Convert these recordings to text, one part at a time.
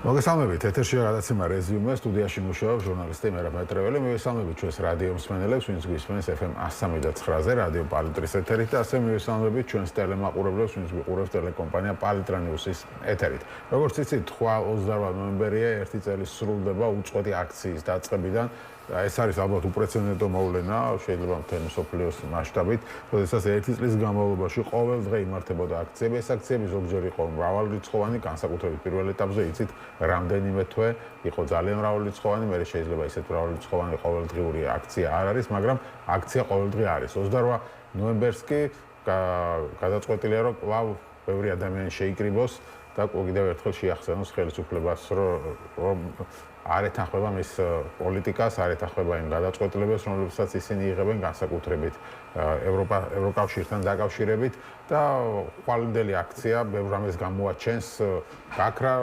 მოგესალმებით, ეთერშია გადაცემა რეზიუმე, სტუდიაში მუშაობს ჟურნალისტი მერაბ მეტრეველი. მივესალმებით ჩვენს რადიო მსმენელებს, ვინც გვისმენს FM 103-ზე, რადიო პალიტრის ეთერით და ასევე მივესალმებით ჩვენს ტელემაყურებლებს, ვინც გვიყურებს ტელეკომპანია პალიტრა ნიუსის ეთერით. როგორც იცით, ხვალ 28 ნოემბერია, ერთი წელი სრულდება უწყვეტი აქციის დაწყებიდან. ეს არის ალბათ უპრეცედენტო მოვლენა, შეიძლება მთელი მსოფლიოს მასშტაბით, როდესაც ერთი წლის განმავლობაში ყოველ დღე იმართებოდა აქციები. ეს აქციები ზოგჯერ იყო მრავალრიცხოვანი, განსაკუთრებით პირველ ეტაპზე იცით, რამდენიმე თვე იყო ძალიან მრავალრიცხოვანი, მე შეიძლება ისეთ მრავალრიცხოვანი ყოველდღიური აქცია არ არის, მაგრამ აქცია ყოველდღე არის. 28 ნოემბერს კი გადაწყვეტილია, რომ კვლავ ბევრი ადამიანი შეიკრიბოს და კიდევ ერთხელ შეახსენოს ხელისუფლებას, რომ არ ეთანხმება მის პოლიტიკას, არ ეთანხმება იმ გადაწყვეტილებას, რომლებსაც ისინი იღებენ განსაკუთრებით ევროკავშირთან დაკავშირებით და ყვალინდელი აქცია ბევრ რამეს გამოაჩენს გაქრა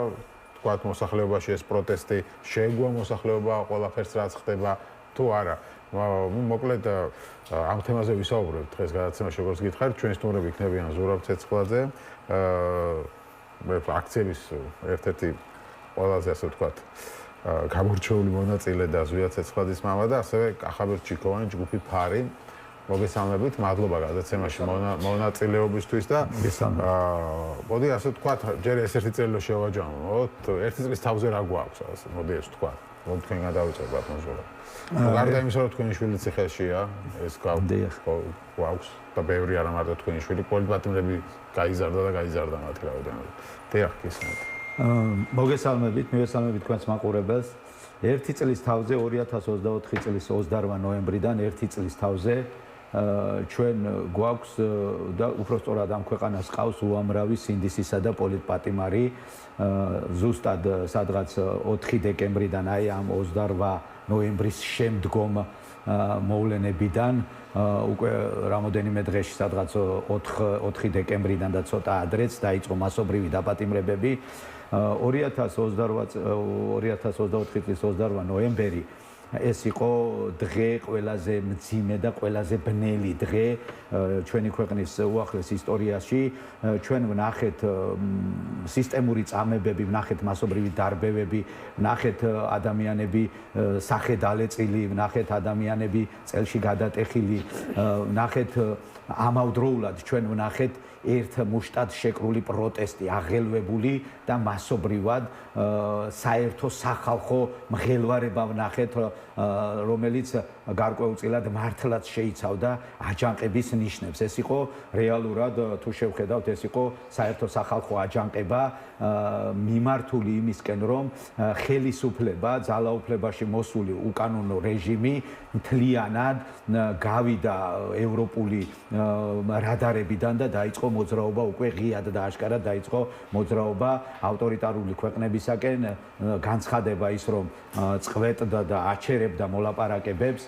თქვათ მოსახლეობაში ეს პროტესტი, შეეგუა მოსახლეობა ყველაფერს რაც ხდება თუ არა. მოკლედ ამ თემაზე ვისაუბრებთ დღეს გადაცემაში, როგორც გითხარით, ჩვენი სტუმრები იქნებიან ზურაბ ცეცხლაძე, აქციების ერთ-ერთი ყველაზე ასე ვთქვათ გამორჩეული მონაწილე და ზვია ცეცხლაძის მამა და ასევე კახაბერ ჩიქოვანი ჯგუფი ფარი. მოგესალმებით, მადლობა გადაცემაში მონაწილეობისთვის და მოდი ასე ვთქვათ, ჯერ ეს ერთი წელი რომ შევაჯამოთ, ერთი წლის თავზე რა გვაქვს, ასე მოდი ეს ვთქვათ. მოდი თქვენგან დავიწყებთ მოჟღერა. გარდა იმისა, რომ თქვენი შვილი ციხეშია, ეს გვაქვს და ბევრი არა მარტო თქვენი შვილი, პოლიტპატიმრები გაიზარდა და გაიზარდა მათი რაოდენობა. დიახ, გისმენთ. მოგესალმებით, მივესალმებით თქვენს მაყურებელს. ერთი წლის თავზე 2024 წლის 28 ნოემბრიდან ერთი წლის თავზე ჩვენ გვაქვს და უბრალოდ ამ ქვეყანას ყავს უამრავი სინდისისა და პოლიტპატიმარი. ზუსტად სადღაც 4 დეკემბრიდან აი ამ 28 ნოემბრის შემდგომ მოვლენებიდან უკვე რამოდენიმე დღეში სადღაც 4 დეკემბრიდან და ცოტა ადრეც დაიწყო მასობრივი დაპატიმრებები. 2024 წლის 28 ნოემბერი ეს იყო დღე ყველაზე მძიმე და ყველაზე ბნელი დღე ჩვენი ქვეყნის უახლეს ისტორიაში. ჩვენ ვნახეთ სისტემური წამებები, ვნახეთ მასობრივი დარბევები, ვნახეთ ადამიანები სახელდალეწილი, ვნახეთ ადამიანები წელში გადატეხილი, ვნახეთ ამავდროულად ჩვენ ვნახეთ ერთ მუშტად შეკრული პროტესტი, აღელვებული და მასობრივად საერთო სახალხო მღელვარება ვნახეთ, რომელიც გარკვეულწილად მართლაც შეიცავდა აჯანყების ნიშნებს. ეს იყო რეალურად, თუ შევხედავთ, ეს იყო საერთო სახალხო აჯანყება მიმართული იმისკენ, რომ ხელისუფლება, ძალაუფლებაში მოსული უკანონო რეჟიმი მთლიანად გავიდა ევროპული რადარებიდან და დაიწყო მოძრაობა, უკვე ღიად და აშკარად დაიწყო მოძრაობა ავტორიტარული ქვეყნებისაკენ. განცხადება ის, რომ წყვეტდა და აჩერებდა მოლაპარაკებებს,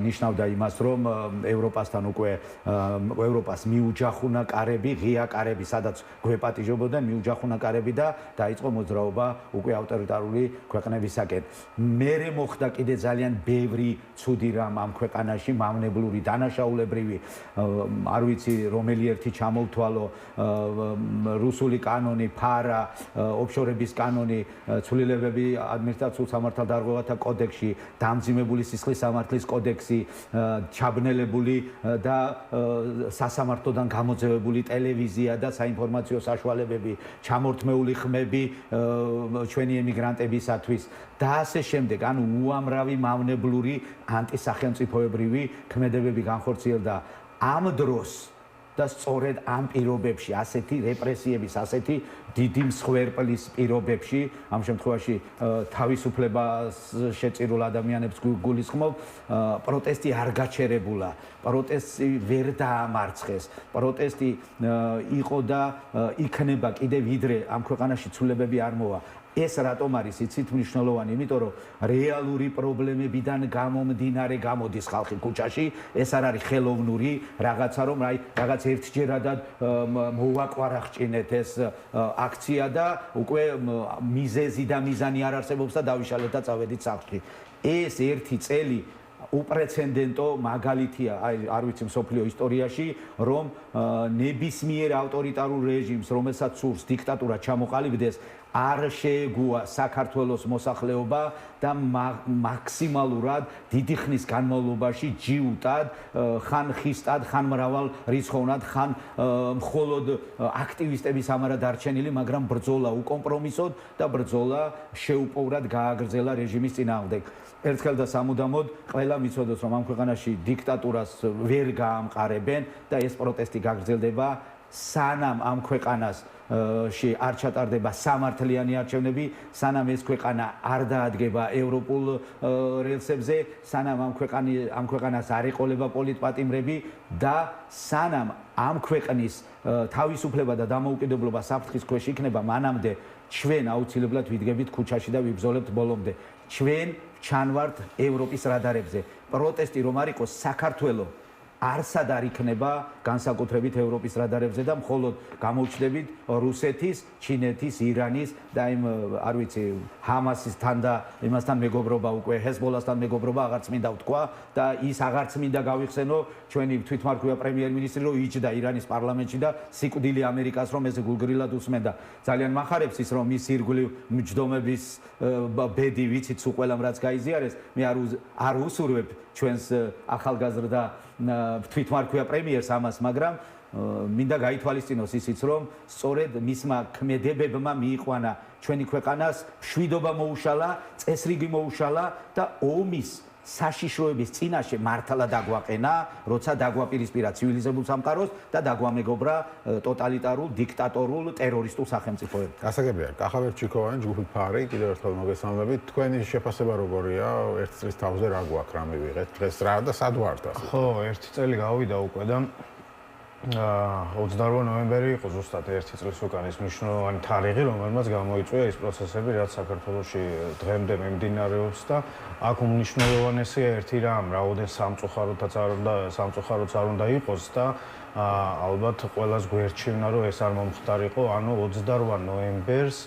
ნიშნავდა იმას, რომ ევროპასთან უკვე ევროპას მიუჯახუნა კარები, ღია კარები, სადაც გვეპატიჟებოდნენ, მიუჯახუნა კარები და დაიწყო მოძრაობა უკვე ავტორიტარული ქვეყნებისაკენ. მერე მოხდა კიდე ძალიან ბევრი ცუდი რამ ამ ქვეყანაში, მავნებლური, დანაშაულებრივი, არ ვიცი რომელი ერთი ჩამოვთვალო, რუსული კანონი, ფარა, ოფშორების კანონი, ცვლილებები ადმინისტრაციულ სამართალდარღვევათა კოდექსში, დამძიმებული სისხლის სამართლის კოდექსი, ჩაბნელებული და სასამართლოდან გამოძევებული ტელევიზია და საინფორმაციო საშუალებები, ჩამორთმეული ხმები ჩვენი ემიგრანტებისათვის და ასე შემდეგ. ანუ უამრავი მავნებლური ანტისახელმწიფოებრივი ქმედებები განხორციელდა ამ დროს და სწორედ ამ პირობებში, ასეთი რეპრესიების, ასეთი დიდი მსხვერპლის პირობებში, ამ შემთხვევაში თავისუფლებას შეწირულ ადამიანებს გულისხმობ, პროტესტი არ გაჩერებულა, პროტესტი ვერ დაამარცხეს, პროტესტი იყო და იქნება კიდევ ვიდრე ამ ქვეყანაში ცვლილებები არ მოვა. ეს რატომ არის იცით მნიშვნელოვანი, იმიტომ რომ რეალური პრობლემებიდან გამომდინარე გამოდის ხალხი ქუჩაში, ეს არ არის ხელოვნური რაღაცა, რომ აი რაღაც ერთჯერადად მოვაკვარახჭინეთ ეს აქცია და უკვე მიზეზი და მიზანი არ არსებობს და დავიშალეთ და წავედით სახლში. ეს ერთი წელი უპრეცედენტო მაგალითია, არ ვიცი მსოფლიო ისტორიაში, რომ ნებისმიერ ავტორიტარულ რეჟიმს, რომელსაც სურს დიქტატურა ჩამოყალიბდეს, არ შეეგუა საქართველოს მოსახლეობა და მაქსიმალურად დიდი ხნის განმავლობაში ჯიუტად, ხან ხისტად, ხან მრავალ რიცხოვნად, ხან მხოლოდ აქტივისტების ამარა დარჩენილი, მაგრამ ბრძოლა უკომპრომისოდ და ბრძოლა შეუპოვრად გააგრძელა რეჟიმის წინააღმდეგ. ერთხელ და სამუდამოდ ყველა მიცოდოს, რომ ამ ქვეყანაში დიქტატურას ვერ გაამყარებენ და ეს პროტესტი გაგრძელდება, სანამ ამ ქვეყანას არ ჩატარდება სამართლიანი არჩევნები, სანამ ეს ქვეყანა არ დაადგება ევროპულ რელსებზე, სანამ ამ ქვეყანას არ ეყოლება პოლიტპატიმრები და სანამ ამ ქვეყნის თავისუფლება და დამოუკიდებლობა საფრთხის ქვეშ იქნება, მანამდე ჩვენ აუცილებლად ვიდგებით ქუჩაში და ვიბრძოლებთ ბოლომდე. ჩვენ ჩანვართ ევროპის რადარებზე. პროტესტი რომ არ იყოს, საქართველოს არსად არ იქნება განსაკუთრებით ევროპის რადარებზე და მხოლოდ გამოჩნდებით რუსეთის, ჩინეთის, ირანის და იმ არ ვიცი ჰამასისთან და იმასთან მეგობრობა უკვე ჰეზბოლასთან მეგობრობა აღარც მინდა ვთქვა და ის აღარც მინდა გავიხსენო ჩვენი თვითმარქვია პრემიერ-მინისტრი რომ იჯდა ირანის პარლამენტში და სიკვდილი ამერიკას რომ ესე გულგრილად უსმენდა. ძალიან მახარებს ის რომ ის ირგვლივ მჯდომების ბედი ვიცით სულ ყველამ რაც გაიზიარეს, მე არ უსურვებ ჩვენს ახალგაზრდა თვითმარქვია პრემიერს ამას, მაგრამ მინდა გაითვალისწინოს ისიც, რომ სწორედ მისმა ქმედებებმა მიიყვანა ჩვენი ქვეყანას, მშვიდობა მოუშალა, წესრიგი მოუშალა და ომის საშიშროების წინაშე მართლა დაგვაყენა, როცა დაგვაპირისპირა ცივილიზებულ სამყაროს და დაგვამეგობრა ტოტალიტარულ, დიქტატორულ, ტერორისტულ სახელმწიფოებს. გასაგებია, კახაბერ ჩიქოვანი, ჯგუფი ფარი, კიდევ ერთხელ მოგესალმებით. თქვენი შეფასება როგორია? ერთ წლის თავზე რა გვაქვს, რა მივიღეთ? დღეს რა და სად ვართ ასე? ხო, ერთი წელი გავიდა უკვე და 28 ნოემბერი იყო ზუსტად ერთი წლის უკან ის მნიშვნელოვანი თარიღი, რომელმაც გამოიწვია ის პროცესები, რაც საქართველოში დღემდე მიმდინარეობს და აქ უმნიშვნელოვანესია ერთი რამ, რაოდენ სამწუხაროც არ უნდა იყოს და ალბათ ყველას გვერჩივნა, რომ ეს არ მომხდარიყო, ანუ 28 ნოემბერს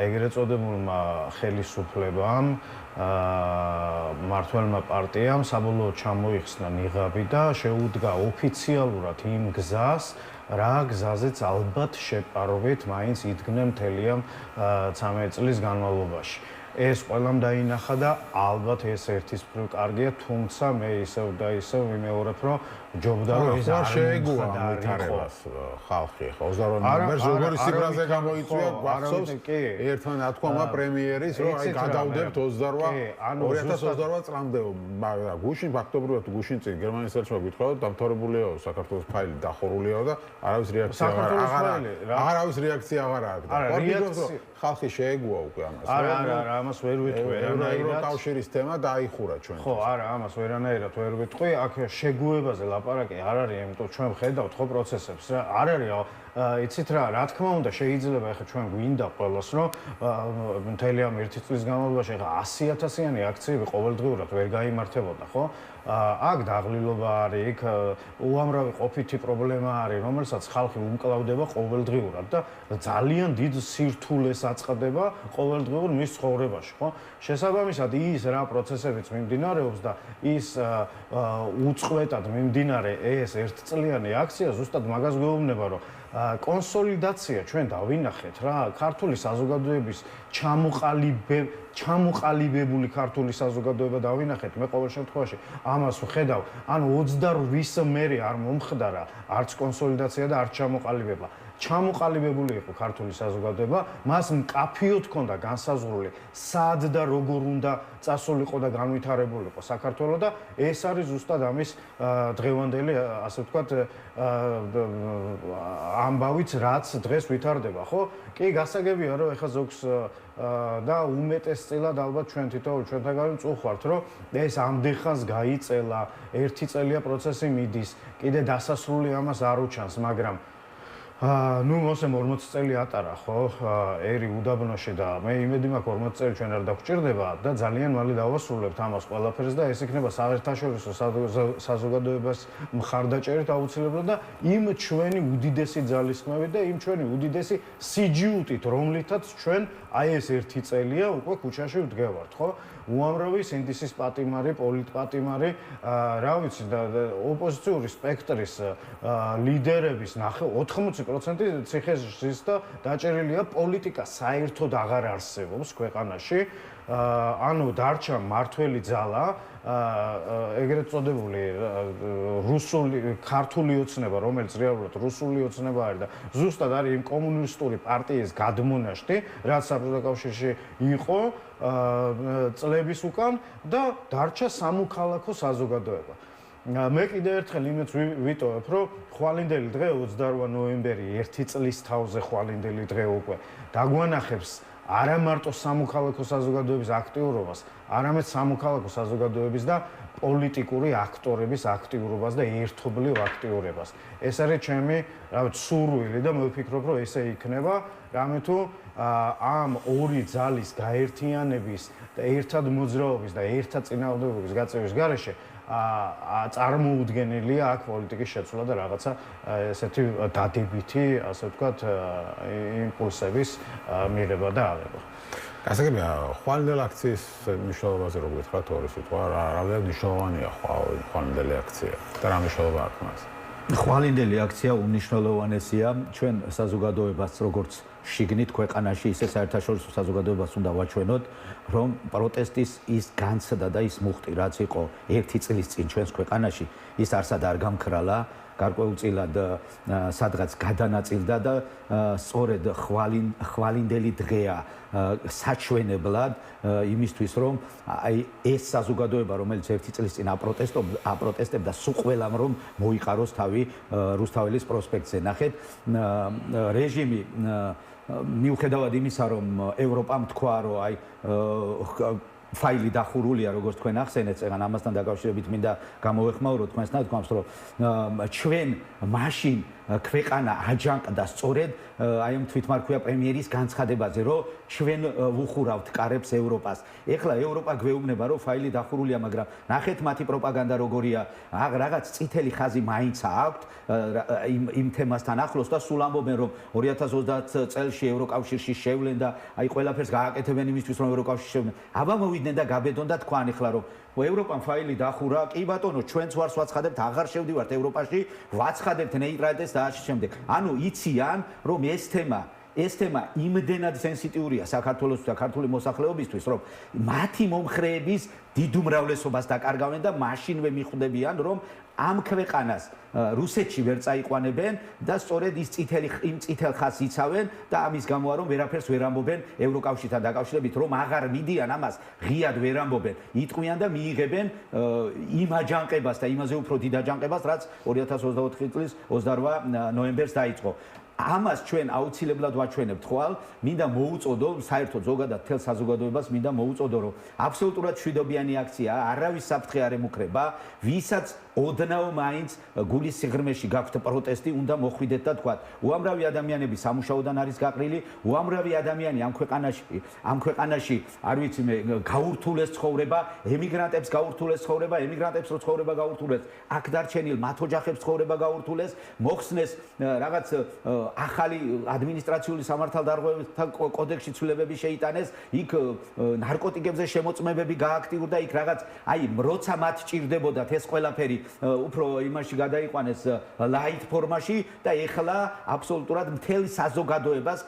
ეგრეთ წოდებულმა ხელისუფლებამ მართლმა პარტიამ საბოლოოდ ჩამოიხსნა ნიღაბი და შეუდგა ოფიციალურად იმ გზას, რა გზაზეც ალბათ შეპარობით მაინც იდგნენ მთელი ამ 13 წლის განმავლობაში. ეს ყველამ დაინახა და ალბათ ეს ერთის მხრივ კარგია, თუმცა მე ისევ და ისევ ვიმეორებ, რომ ჯობდა რომ ეს არ შეეგუა ვითარებას ხალხი ხო 28 ნოემბერს როგორი სიბრაზე გამოიწვია გვახსოვს ერთმა ნათქვამა პრემიერის რომ აი გადავდებთ 2028 წლამდე გუშინ ფაქტობრივად გუშინ წინ გერმანიის ელჩმა გითხრა რომ დამთავრებულია საქართველოს ფაილი დახურულია და არავის რეაქცია აღარ აქვს ხალხი შეეგუა უკვე ამას არა ამას ვერ ვიტყვი ევროკავშირის თემა დაიხურა ჩვენ ხო არა ამას ვერანაირად ვერ ვიტყვი აქ შეგუებაზე ლაპარაკი არ არის იმიტომ ჩვენ ვხედავთ ხო პროცესებს რა არ არის იცით რა თქმა უნდა შეიძლება ეხლა ჩვენ გვინდა ყველას რომ მთელი ამ ერთი წლის განმავლობაში ეხლა 100,000-იანი აქციები ყოველდღიურად ვერ გაიმართებოდა ხო აქ დაღლილობა არის იქ უამრავი ყოფითი პრობლემა არის რომელსაც ხალხი უმკლავდება ყოველდღიურად და ძალიან დიდ სირთულეს აწყდება ყოველდღიურ მის ცხოვრებაში ხო შესაბამისად ის რა პროცესებიც მიმდინარეობს და ის უწყვეტად მიმდინარე ეს ერთწლიანი აქცია ზუსტად მაგას გვეუბნება რომ კონსოლიდაცია ჩვენ დავინახეთ რა ქართული საზოგადოების ჩამოყალიბებული ქართული საზოგადოება დავინახეთ მე ყოველ შემთხვევაში ამას ვხედავ ანუ 28-ის მერე არ მომხდარა არც კონსოლიდაცია და არც ჩამოყალიბება ჩამოყალიბებული იყო ქართული საზოგადოება მას მკაფიოდ ჰქონდა განსაზღვრული სად და როგორ უნდა წასულიყო და განვითარებულიყო საქართველოს და ეს არის ზუსტად ამის დღევანდელი ასე ვთქვათ ამბავიც რაც დღეს ვითარდება ხო კი გასაგებია რომ ეხა ზოგს და უმეტესწილად ალბათ ჩვენ თითოეულ ჩვენთაგანი წუხართ რომ ეს ამდენ გაიწელა ერთი წელია პროცესი მიდის კიდე დასასრული ამას არ უჩანს მაგრამ ну მოსემ 40 წელი ატარა ხო ერი უდაბნოში და მე იმედი მაქვს 40 წელი ჩვენ არ დაგვჭირდება და ძალიან მალე დავასრულებთ ამას ყველაფერს და ეს იქნება საერთაშორისო საზოგადოებას მხარდაჭერით აუცილებლად და იმ ჩვენი უდიდესი ძალისხმევით და იმ ჩვენი უდიდესი სიჯიუტით რომლითაც ჩვენ აი ეს ერთი წელია უკვე ქუჩაში ვდგევართ ხო უამრავი სინდისის პატიმარი, პოლიტპატიმარი, რა ვიცი და ოპოზიციური სპექტრის ლიდერების 80% 90% ციხეს ზის და დაჭერილია პოლიტიკა საერთოდ აღარ არსებობს ქვეყანაში. ანუ დარჩა მართველი ძალა, ეგრეთ წოდებული რუსული, ქართული ოცნება, რომელიც რეალურად რუსული ოცნება არის და ზუსტად არის იმ კომუნისტური პარტიის გადმონაშთი, რაც საბჭოთა კავშირში იყო წლების უკან და დარჩა სამოქალაქო საზოგადოება. მე კიდევ ერთხელ იმით ვიტოვებ, რომ ხვალინდელი დღე 28 ნოემბერი 1 წლის თავზე ხვალინდელი დღე უკვე დაგვანახებს არა მარტო სამოქალაქო საზოგადოების აქტიურობას, არამედ სამოქალაქო საზოგადოების და პოლიტიკური აქტორების აქტიურობას და ერთობლივ აქტიურებას. ეს არის ჩემი, სურვილი და მე ვფიქრობ, რომ ესე იქნება, რამე თუ ამ ორი ძალის გაერთიანების და ერთად მოძრაობის და ერთად წინააღმდეგობის გაწევის გარეშე წარმოუდგენელია აქ პოლიტიკის შეცვლა და რაღაცა ესეთი დადებითი, ასე ვთქვათ, იმპულსების მიღება და აღება. გასაგებია, ხვალინდელი აქციის მნიშვნელობაზე რო გითხრათ ორი სიტყვა, რამდენად მნიშვნელოვანია ხვალინდელი აქცია და რა მნიშვნელობა აქვს მას? ხვალინდელი აქცია უმნიშვნელოვანესია ჩვენ საზოგადოებას, როგორც შიგნით ქვეყანაში, ისე საერთაშორისო საზოგადოებას უნდა ვაჩვენოთ, რომ პროტესტის ის განცდა და ის მუხტი, რაც იყო 1 წლის წინ ჩვენს ქვეყანაში, ის არსად არ გამქრალა, გარკვეულწილად სადღაც გადანაწილდა და სწორედ ხვალინდელი დღეა საჩვენებლად იმისთვის, რომ აი ეს საზოგადოება, რომელიც 1 წლის წინ აპროტესტებდა, სულ ყველამ რომ მოიყაროს თავი რუსთაველის პროსპექტზე. ნახეთ, რეჟიმი მიუხედავად იმისა, რომ ევროპამ თქვა, რომ აი ფაილი დახურულია, როგორც თქვენ ახსენეთ, წეგან ამასთან დაკავშირებით მინდა გამოვეხმაუროთ თქვენს ნათქვამს, რომ ჩვენ მაშინ ქვეყანა აჯანყდა სწორედ აი ამ თვითმარქვია პრემიერის განცხადებაზე, რომ ჩვენ ვუხურავთ კარებს ევროპას. ეხლა ევროპა გვეუბნება, რომ ფაილი დახურულია, მაგრამ ნახეთ მათი პროპაგანდა როგორია, რაღაც წითელი ხაზი მაინც აქვთ იმ თემასთან ახლოს და სულ ამბობენ, რომ 2030 წელს ევროკავშირში შევლენ და აი ყველაფერს გააკეთებენ იმისთვის, რომ ევროკავშირში შევლენ. აბა მოვიდნენ და გაბედონ და თქვან ეხლა, რომ ევროპამ ფაილი დახურა, კი ბატონო, ჩვენც ვარს ვაცხადებთ, აღარ შევდივართ ევროპაში, ვაცხადებთ ნეიტრალიტეტს და ასე შემდეგ. ანუ იციან, რომ ეს თემა იმდენად სენსიტიურია საქართველოს და ქართული მოსახლეობისთვის, რომ მათი მომხრეების დიდ უმრავლესობას დაკარგავენ და მაშინვე მიხვდებიან, რომ ამ ქვეყანას რუსეთში ვერ წაიყვანებენ და სწორედ იმ წითელ ხაზს იცავენ და ამის გამოა რომ ვერაფერს ვერ ამბობენ ევროკავშირთან დაკავშირებით, რომ აღარ მიდიან ამას ღიად ვერ ამბობენ, იტყვიან და მიიღებენ იმ აჯანყებას და იმაზე უფრო დიდ აჯანყებას, რაც 2024 წლის 28 ნოემბერს დაიწყო. ამას ჩვენ აუცილებლად ვაჩვენებთ ხვალ, მინდა მოუწოდო, საერთოდ ზოგადად თელ საზოგადოებას მინდა მოუწოდო, რომ აბსოლუტურად შვიდობიანი აქცია, არავის საფრთხე არ ემუქრება, ვისაც ოდნავ მაინც გულის სიღრმეში გაქვთ პროტესტი, უნდა მოხვიდეთ და თქვათ, უამრავი ადამიანები სამუშაოდან არის გაყრილი, უამრავი ადამიანი ამ ქვეყანაში, არ ვიცი მე, გაურთულეს ცხოვრება, ემიგრანტებს გაურთულეს ცხოვრება, ემიგრანტებს რო ცხოვრება გაურთულეს, აქ დარჩენილ მათ ოჯახებს ცხოვრება გაურთულეს, მოხსნეს რაღაც ახალი ადმინისტრაციული სამართალდარღვევთა კოდექსში ცვლილებები შეიტანეს, იქ ნარკოტიკებზე შემოწმებები გააქტიურდა, იქ რაღაც აი როცა მათ ჭირდებოდათ ეს ყველაფერი უფრო იმაში გადაიყვანეს ლაით ფორმაში და ეხლა აბსოლუტურად მთელ საზოგადოებას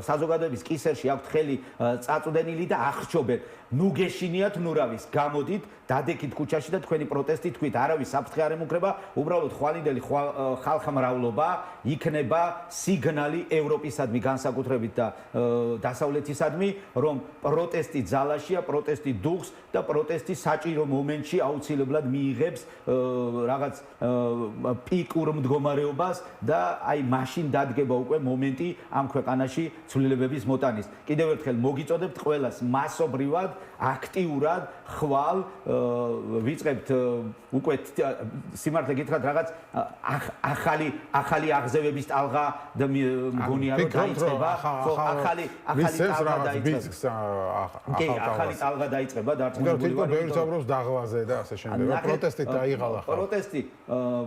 საზოგადოების კისერში აქვთ ხელი წაწვდენილი და აღსჯობენ. ნუ გეშინიათ ნურავის, გამოდით, დადექით ქუჩაში და თქვენი პროტესტი თქვით, არავის საფრთხე არ ემუქრება, უბრალოდ ხვალინდელი ხალხმრავლობა იქნება სიგნალი ევროპისადმი, განსაკუთრებით და დასავლეთისადმი, რომ პროტესტი ძალაშია, პროტესტი დუხს და პროტესტი საჭირო მომენტში აუცილებლად მიიღებს რაღაც პიკურ მდგომარეობას და აი მაშინ დადგება უკვე მომენტი ამ ქვეყანაში ცვლილებების მოტანის. კიდევ ერთხელ მოგიწოდებთ ყველას მასობრივად, აქტიურად ხვალ ვიწყებთ უკვე სიმართლე გითხრათ რაღაც ახალი აღზევების ტალღა და მგონია რომ დაიწყება, ხო ახალი ტალღა დაიწყება. ახალი ტალღა დაიწყება დარწმუნებული ვარ. ბევრი საუბრობს დაღვაზე და ასე შემდეგ. პროტესტი დაიღალა ხალხი.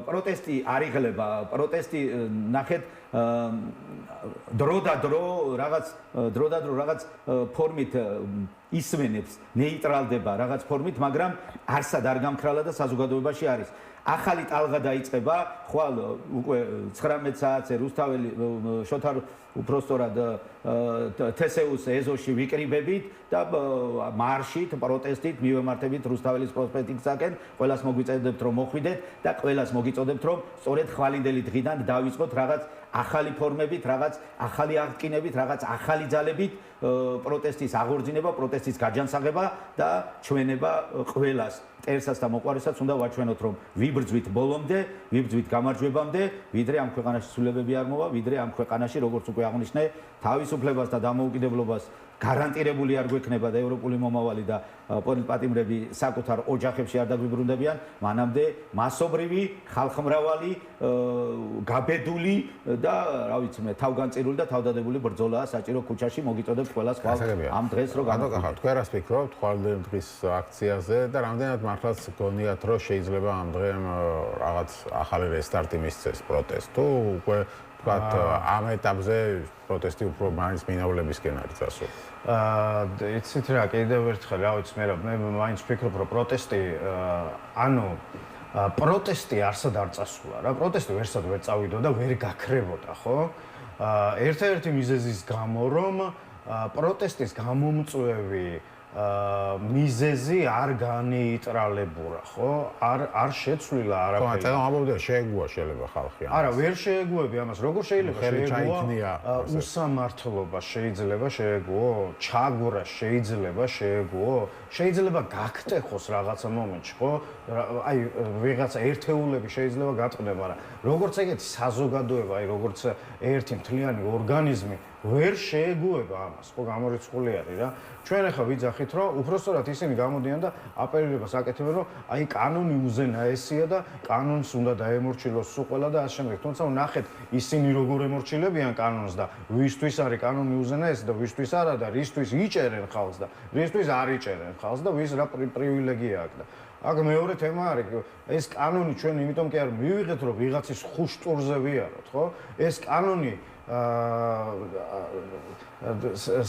პროტესტი არ იღლება, პროტესტი ნახეთ დრო და დრო რაღაც ფორმით ისვენებს, ნეიტრალდება რაღაც ფორმით, მაგრამ არსად არ გამქრალა და საზოგადოებაში არის. ახალი ტალღა დაიწყება, ხვალ უკვე 19 საათზე რუსთაველი შოთარ უпроსტორად თესეუს ეზოში ვიკრიბებით და მარშით, პროტესტით მივემართებით რუსთაველის პროსპექტისაკენ, ყველას მოგვიწევდებთ რომ მოხვიდეთ და ყველას მოგიწოდებთ რომ სწორედ ხვალინდელი დღიდან დავიწყოთ რაღაც ახალი ფორმებით, რაღაც ახალი აღკინებით, რაღაც ახალი ძალებით პროტესტის აღორძინება, პროტესტის გაჯანსაღება და ჩვენება ყველას წერსაც და მოყვარესაც უნდა ვაჩვენოთ რომ ვიბრძვით ბოლომდე, ვიბრძვით გამარჯვებამდე, ვიდრე ამ ქვეყანაში ცვლილებები არ მოვა, ვიდრე ამ ქვეყანაში როგორც უკვე აღნიშნე, თავისუფლებას და დამოუკიდებლობას გარანტირებული არ გვექნება და ევროპული მომავალი და პოლიტპატიმრები საკუთარ ოჯახებში არ დაგვიბრუნდებიან, მანამდე მასობრივი, ხალხმრავალი, გაბედული და რა ვიცი მე, თავგანწირული და თავდადებული ბრძოლაა საჭირო ქუჩაში მოგიწოდებთ ყველას ამ დღეს რო განვიხილოთ. თქვენ რას ფიქრობთ ხვალინდელი დღის აქციაზე და რამდენად მართლაც გონიათ რომ შეიძლება ამ დღემ რაღაც ახალი რესტარტი მისცეს პროტესტს თუ უკვე ვთქვათ ამ ეტაპზე პროტესტი უფრო მაინც მინავლებისკენ არის წასული. იცით რა, კიდევ ერთხელ რა ვიცი მე მაინც ვფიქრობ რომ პროტესტი პროტესტი არსად არ წასულა რა. პროტესტი ვერსად ვერ წავიდო და ვერ გაქრებოდა, ხო? ერთ-ერთი მიზეზის გამო რომ პროტესტის გამომწვევი მიზეზი არ განეიტრალებურა, ხო? არ შეცვლილა არაფერი. ხო, ამბობდნენ შეეგუა შეიძლება ხალხი. არა, ვერ შეეგუები ამას. როგორ შეიძლება შეეგუა? უსამართლობა შეიძლება შეეგუო? ჩაგვრა შეიძლება შეეგუო? შეიძლება გაგტეხოს რაღაცა მომენტში, ხო? აი, ვიღაცა ერთეულები შეიძლება გატყნე, მაგრამ როგორც ეგეთი საზოგადოება, აი, როგორც ერთი მთლიანი ორგანიზმი ვერ შეეგუება ამას, ხო, გამორიცხული არის რა. ჩვენ ახლა ვიძახით, რომ უпроსტორად ისინი გამოდიან და აპელირებას აკეთებენ, რომ აი კანონი უზენაესია და კანონს უნდა დაემორჩილოს სულ ყველა და ასე შემდეგ. თუმცა ნახეთ, ისინი როგორ ემორჩილებიან კანონს და ვისთვის არის კანონი უზენაესი და ვისთვის არა და რისთვის იჭერენ ხალხს და რისთვის არ იჭერენ ხალხს და ვის რა პრივილეგია აქვს და აქ მეორე თემა არის, ეს კანონი ჩვენ იმიტომ კი არ მივიღეთ, რომ ვიღაცის ხუშტურზე ვიაროთ, ხო? ეს კანონი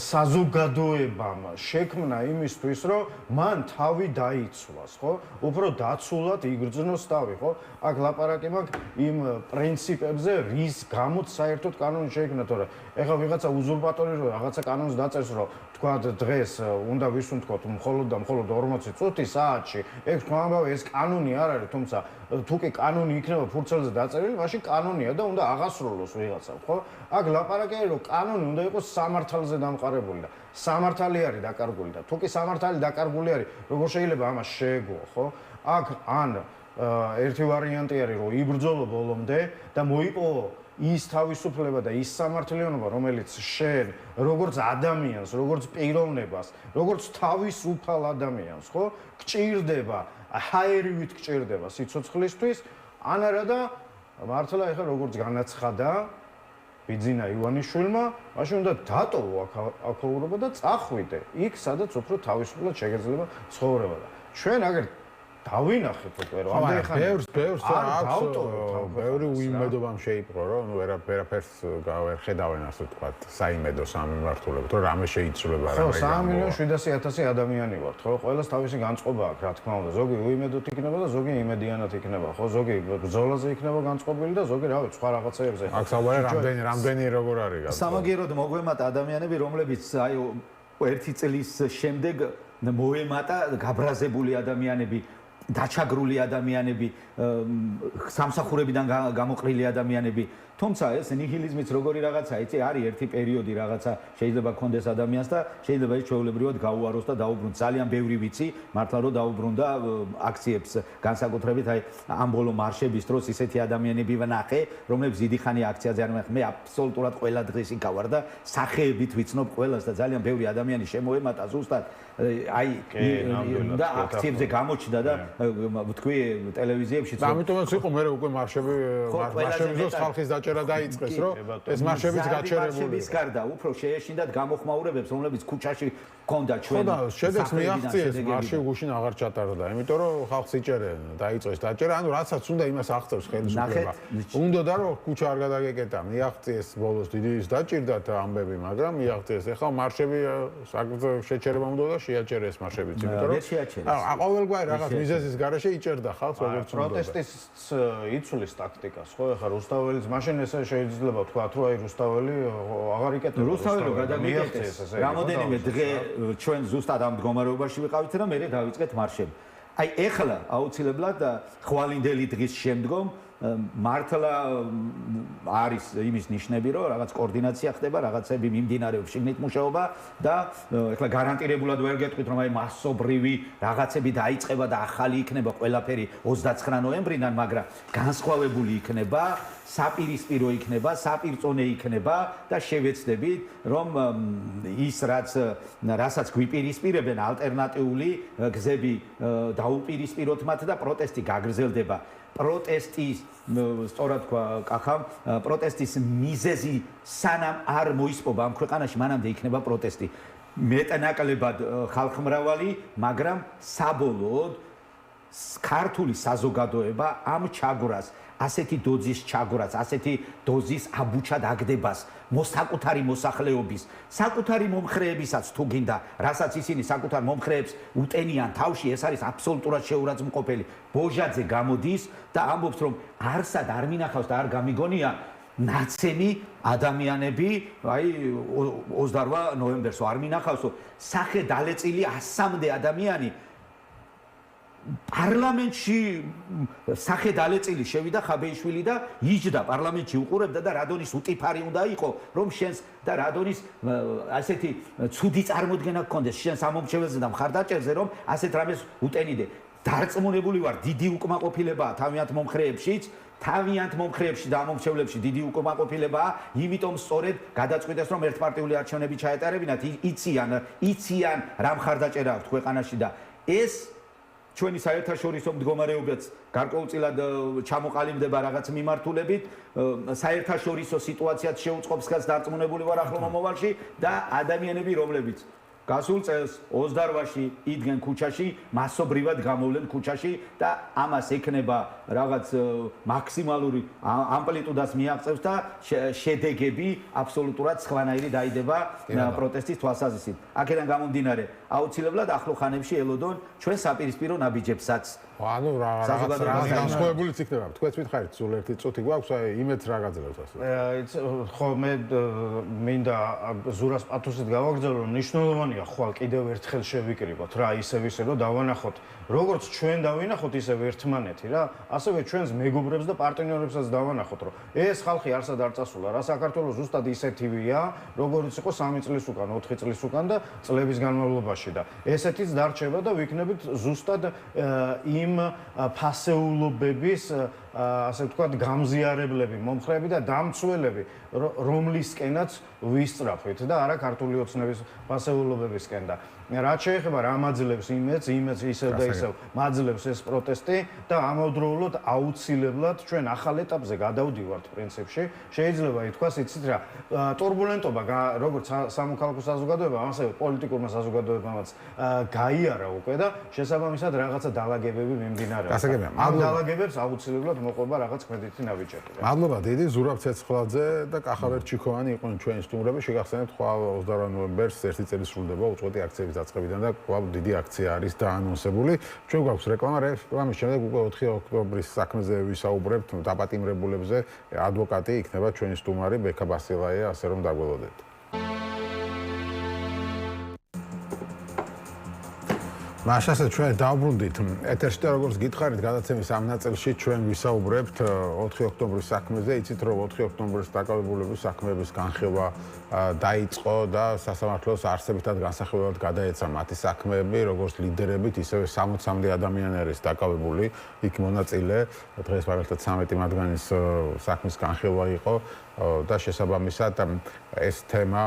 საზოგადოებამ შექმნა იმისთვის, რომ მან თავი დაიცვას, ხო? უფრო დაცულად იგრძნოს თავი, ხო? აქ ლაპარაკი მაქვს იმ პრინციპებზე, რის გამოც საერთოდ კანონი შეიქმნა, თორე ეხლა ვიღაცა უზურპატორი რო რაღაცა კანონს დაწერს, რომ თქვა დღეს უნდა ვისუნთქოთ მხოლოდ და მხოლოდ 40 წუთი საათში, ეგ თქვა ამბავი ეს კანონი არ არის, თუმცა თუ კი კანონი იქნება ფურცელზე დაწერილი, მაშინ კანონია და უნდა აღასრულოს ვიღაცამ, ხო? აქ ლაპარაკი არის, რომ კანონი უნდა იყოს სამართალზე დამყარებული და სამართალი არის დაკარგული და თუ კი სამართალი დაკარგული არის, როგორ შეიძლება ამას შეეგუო, ხო? აქ ან ერთი ვარიანტი არის, რომ იბრძოლო ბოლომდე და მოიპოვო ის თავისუფლება და ის სამართლიანობა, რომელიც შენ როგორც ადამიანს, როგორც პიროვნებას, როგორც თავისუფალ ადამიანს, ხო, გჭირდება, ჰაერივით გჭირდება სიცოცხლისთვის, ან არა და მართლა ეხლა როგორც განაცხადა ბიძინა ივანიშვილმა, მაშინ უნდა დატოვო აქაურობა და წახვიდე იქ, სადაც უფრო თავისუფლად შეგეძლება ცხოვრება და ჩვენ აგერ დავინახეთ უკვე რომ ამდენ ხანი ბევრს აქვს ბევრი უიმედობამ შეიპყრო რომ ვერაფერს ვერ ხედავენ ასე ვთქვათ საიმედო სამმართველებლად რომ რამე შეიცვლება რა მე 3.700.000 ადამიანი ვართ ხო ყველას თავისი განწყობა აქვს რა თქმა უნდა ზოგი უიმედოდ იქნება და ზოგი იმედიანად იქნება ხო ზოგი ბრძოლაზე იქნება განწყობილი და ზოგი რა ვიცი სხვა რაღაცეებზე აქ საუბარი რამდენი როგორ არის სამაგიეროდ მოგვემატა ადამიანები რომლებიც აი ერთი წლის შემდეგ მოემატა გაბრაზებული ადამიანები დაჩაგრული ადამიანები, სამსახურებიდან გამოყრილი ადამიანები. თუმცა ეს ნიჰილიზმიც როგორი რაღაცა, იცი, არის ერთი პერიოდი რაღაცა, შეიძლება კონდეს ადამიანს და შეიძლება ის ჩვეულებრივად გაუაროს და დაუბრუნდეს. ძალიან ბევრი ვიცი, მართლა რომ დაუბრუნდა აქციებს, განსაკუთრებით აი ამ ბოლო მარშების დროს ისეთი ადამიანები ვნახე, რომლებიც დიდი ხანი აქციაზე არ მე აბსოლუტურად ყველა დღეს იქავარ და სახეებით ვიცნობ ყველას და ძალიან ბევრი ადამიანი შემოემატა ზუსტად აი და აქციებზე გამოჩნდა და ვთქვი ტელევიზიებში ამიტომაც იყო მე უკვე მარშები დროს ხალხის დაჭერა გაჩერა დაიწყეს, რომ ეს მარშებიც გაჩერებული. მარშების გარდა უფრო შეეშინდათ გამოხმაურებებს, რომლებიც ქუჩაში ჰქონდა ჩვენ. ხო და შედეგს მიაღწიეს, მარში გუშინ აღარ ჩატარდა, იმიტომ რომ ხალხს იჭერენ, დაიწყეს დაჭერა, ანუ რასაც უნდა იმას აღწევს ხელისუფლება. უნდა რომ ქუჩა არ გადაგეკეტა, მიაღწიეს ბოლოს დიდი ის დაჭირდათ ამბები, მაგრამ მიაღწიეს. ეხლა მარშები შეჩერება უნდა და შეაჩერეს მარშებიც, იმიტომ რომ ყოველგვარი რაღაც მიზეზის გარეშე იჭერდა ხალხს როგორც უნდა. პროტესტის იცვლის ტაქტიკას, ხო, ეხლა რუსთაველის მაშინ ესე შეიძლება ვთქვა, რომ აი რუსთაველი აღარ იკეტება. რუსთაველი გადაგიკეტეს. რამოდენიმე დღე ჩვენ ზუსტად ამ მდგომარეობაში ვიყავით და მე დავიწყეთ მარშები. აი ეხლა აუცილებლად ხვალინდელი დღის შემდგომ მართლა არის იმის ნიშნები, რომ რაღაც კოორდინაცია ხდება, რაღაცები მიმდინარეობს შიგნით მუშაობა და ეხლა გარანტირებულად ვერ გეტყვით, რომ აი მასობრივი რაღაცები დაიწყება და ახალი იქნება ყველაფერი 29 ნოემბრიდან, მაგრამ განსხვავებული იქნება, საპირისპირო იქნება, საპირწონე იქნება და შევეცდებით, რომ ის რასაც გვიპირისპირებენ ალტერნატიული გზები დაუპირისპიროთ მათ და პროტესტი გაგრძელდება. პროტესტის სწორად თქვა კახამ, პროტესტის მიზეზი სანამ არ მოისპობა ამ ქვეყანაში, მანამდე იქნება პროტესტი. მეტნაკლებად ხალხმრავალი, მაგრამ საბოლოოდ ქართული საზოგადოება ამ ჩაგვრას, ასეთი დოზის ჩაგვრას, ასეთი დოზის აბუჩად აგდებას, საკუთარი მოსახლეობის, საკუთარი მომხრეებისაც თუ გინდა, რასაც ისინი საკუთარ მომხრეებს უტენიან თავში, ეს არის აბსოლუტურად შეურაცხმყოფელი. ბოჟაძე გამოდის და ამბობს, რომ არსად არ მინახავს და არ გამიგონია ნაცემი ადამიანები, აი 28 ნოემბერს არ მინახავსო, სახე დალეწილი 100-მდე ადამიანი პარლამენტში სახე დალეწილი შევიდა ხაბეიშვილი და იჯდა პარლამენტში უყურებდა და რადონის უტიფარი უნდა იყო რომ შენს და რადონის ასეთი ცუდი წარმოდგენა გქონდეს შენს ამომრჩეველზე და მხარდაჭერზე რომ ასეთ რამეს უტენიდე. დარწმუნებული ვარ, დიდი უკმაყოფილებაა თავიანთ მომხრეებშიც, თავიანთ მომხრეებში და ამომრჩევლებში დიდი უკმაყოფილებაა, იმიტომ სწორედ გადაწყვიტეს რომ ერთპარტიული არჩევნები ჩაეტარებინათ, იციან რა მხარდაჭერა აქვს ქვეყანაში და ეს ჩვენი საერთაშორისო მდგომარეობაც გარკვეულწილად ჩამოყალიბდება რაღაც მიმართულებით, საერთაშორისო სიტუაციაც შეუწყობს ხელს დარწმუნებული ვარ ახლო მომავალში და ადამიანები, რომლებიც გასულ წელს 28-ში იდგენ ქუჩაში, მასობრივად გამოვლენ ქუჩაში და ამას ექნება რაღაც მაქსიმალური ამპლიტუდას მიაღწევს და შედეგები აბსოლუტურად სხვანაირი დაიდება პროტესტის თვალსაზრისით. აქედან გამომდინარე, აუცილებლად ახლო ხანებში ელოდონ ჩვენ საპირისპირო ნაბიჯებსაც. ანუ რაღაც განსხვავებულიც იქნება. თქვენც მითხარით, სულ ერთი წუთი გვაქვს, აი იმედს რა გაძლევთ ასე. ხო, მე მინდა ზურას პათოსით გავაგრძელო, რომ მნიშვნელოვანია ხვალ კიდევ ერთხელ შევიკრიბოთ რა ისევ რომ დავანახოთ, როგორც ჩვენ დავინახოთ ისევ ერთმანეთი რა, ასევე ჩვენს მეგობრებს და პარტნიორებსაც დავანახოთ, რომ ეს ხალხი არსად არ წასულა რა, საქართველოს ზუსტად ისეთივია, როგორც იყო 3 წლის უკან, 4 წლის უკან და წლების განმავლობაში და ესეთიც დარჩება და ვიქნებით ზუსტად იმ ფასეულობების ასე ვთქვათ გამზიარებლები, მომხრეები და დამცველები, რომლისკენაც ვისწრაფვით და არა ქართული ოცნების ფასეულობებისკენ და რაც შეეხება რა მაძლევს იმედს ისევ და ისევ მაძლევს ეს პროტესტი და ამავდროულად აუცილებლად ჩვენ ახალ ეტაპზე გადავდივართ პრინციპში. შეიძლება ითქვას, იცით რა, ტურბულენტობა როგორც სამოქალაქო საზოგადოებამ, ასევე პოლიტიკურმა საზოგადოებამაც გაიარა უკვე და შესაბამისად რაღაცა დაალაგებები მიმდინარეობს. ამ დაალაგებებს აუცილებლად მოყვება რაღაც კრედიტი ნაბიჯები. მადლობა დიდი ზურაბ ცეცხლაძე და კახაბერ ჩიქოვანი იყვნენ ჩვენი სტუმრები. შეგახსენებთ, ხვალ 28 ნოემბერს ერთი წელი სრულდება უწყვეტი აქციების დაწყებიდან და კვლავ დიდი აქცია არის დაანონსებული. ჩვენ გვაქვს რეკლამა, რეკლამის შემდეგ უკვე 4 ოქტომბრის საქმეზე ვისაუბრებთ, დაპატიმრებულებზე. ადვოკატი იქნება ჩვენი სტუმარი ბექა ბასილაია, ასე რომ დაგველოდეთ. მაშასე ჩვენ დავბრუნდით ეთერში და როგორც გითხარით გადაცემის ამ ნაწილში ჩვენ ვისაუბრებთ 4 ოქტომბრის საქმეზე. იცით რომ 4 ოქტომბრის დაკავებულების საქმეების განხილვა დაიწყო და სასამართლოს არსებითად განსახილველად გადაეცა მათი საქმეები, როგორც ლიდერებით, ისევე 60-მდე ადამიანი არის დაკავებული, იქ მონაწილე. დღეს მაგალითად 13 მათგანის საქმის განხილვა იყო და შესაბამისად ეს თემა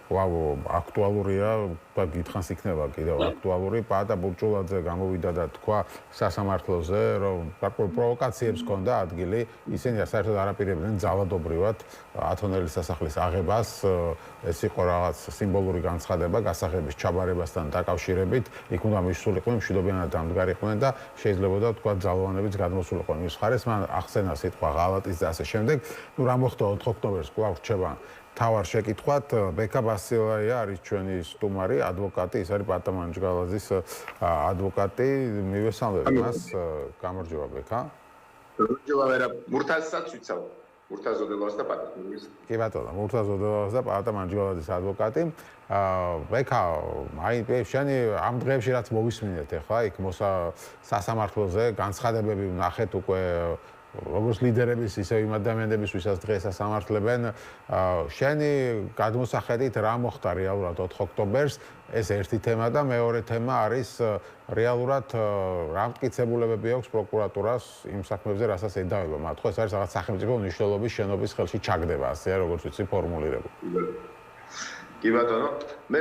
კვლავ აქტუალურია და გითხანს იქნება კიდევ აქტუალური და ბურჭულაძე გამოვიდა და თქვა სასამართლოზე, რომ პროვოკაციებს ჰქონდა ადგილი, ისინი საერთოდ არ აპირებდნენ ძალადობრივად ათონელის სასახლის აღებას, ეს იყო რაღაც სიმბოლური განცხადება გასაღების ჩაბარებასთან დაკავშირებით, იქ უნდა მისულიყვნენ, მშვიდობიანად დამდგარიყვნენ და შეიძლებოდა თქვა ძალოვანებიც გადმოსულიყვნენ მის მხარეს, მან ახსენა სიტყვა ღალატის და ასე შემდეგ. ნუ რა მოხდა 4 ოქტომბერს კვლავ რჩება თავარ შეკითხვათ, ბექა ბასილაია არის ჩვენი სტუმარი, ადვოკატი, ის არის პატა მანჯგალაძის ადვოკატი, მივესალმებ მას, გამარჯობა ბექა. გამარჯობა ვერა, მურთაზსაც ვიცავ. მურთაზოდელოს და პატა. კი ბატონო, მურთაზოდელოს და პატა მანჯგალაძის ადვოკატი. ბექა, აი შენი ამ დღეებში რაც მოვისმინეთ ახლა, იქ სასამართლოზე განცხადებები ვნახეთ უკვე როგორც ლიდერების, ისე იმ ადამიანების, ვისაც დღეს ასამართლებენ, შენი გადმოსახედით რა მოხდა რეალურად 4 ოქტომბერს, ეს ერთი თემა და მეორე თემა არის რეალურად რა მტკიცებულებები აქვს პროკურატურას იმ საქმეებზე, რასაც ედავება მათ. ხო, ეს არის რაღაც სახელმწიფო მნიშვნელობის შენობის ხელში ჩაგდება, ასეა როგორც ვიცი ფორმულირებული. კი ბატონო, მე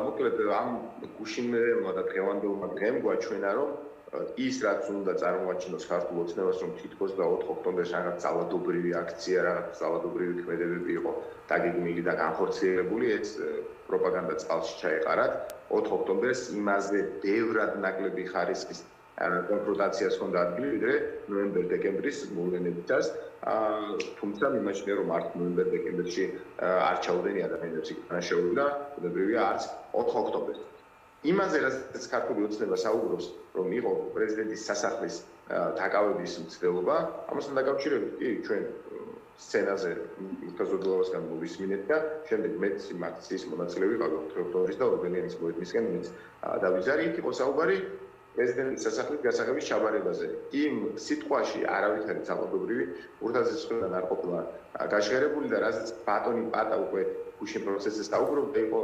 მოკლედ ამ გუშინმეერმა და დღევანდელმა დღემ გვაჩვენა, რომ ის რაც უნდა წარმოაჩინოს ქართულ ოცნებას, რომ თითქოს და 4 ოქტომბერს რაღაც ძალადობრივი აქცია, რაღაც ძალადობრივი ქმედებები იყო დაგეგმილი და განხორციელებული, ეს პროპაგანდა წყალში ჩაეყარათ. 4 ოქტომბერს იმაზე ბევრად ნაკლები ხარისხის კონფრონტაციას ჰქონდა ადგილი, ვიდრე ნოემბერ-დეკემბრის მოვლენებითაც. თუმცა მიმაჩნია, რომ არც ნოემბერ-დეკემბერში არ ჩაუდენი ადამიანებს იქ განაშეულდა, ბუნებრივია არც 4 ოქტომბერს. იმაზე, რაც ქართული ოცნება საუბრობს, რომ იყო პრეზიდენტის სასახლის დაკავების მცდელობა, ამასთან დაკავშირებით კი ჩვენ სცენაზე მურთაზოდელოვასგან მოვისმინეთ და შემდეგ მეც იმ აქციის მონაწილე ვიყავ 4 ოქტომბრის და ორბელიანის მოედნისკენ მეც დავიზარი, იქ იყო საუბარი პრეზიდენტის სასახლის გასაღების ჩაბარებაზე. იმ სიტყვაში არავითარი ძალადობრივი მურთაზის მხრიდან არ ყოფილა გაჟღერებული და რაც ბატონი პატა უკვე გუშინ პროცესზე საუბრობდა, იყო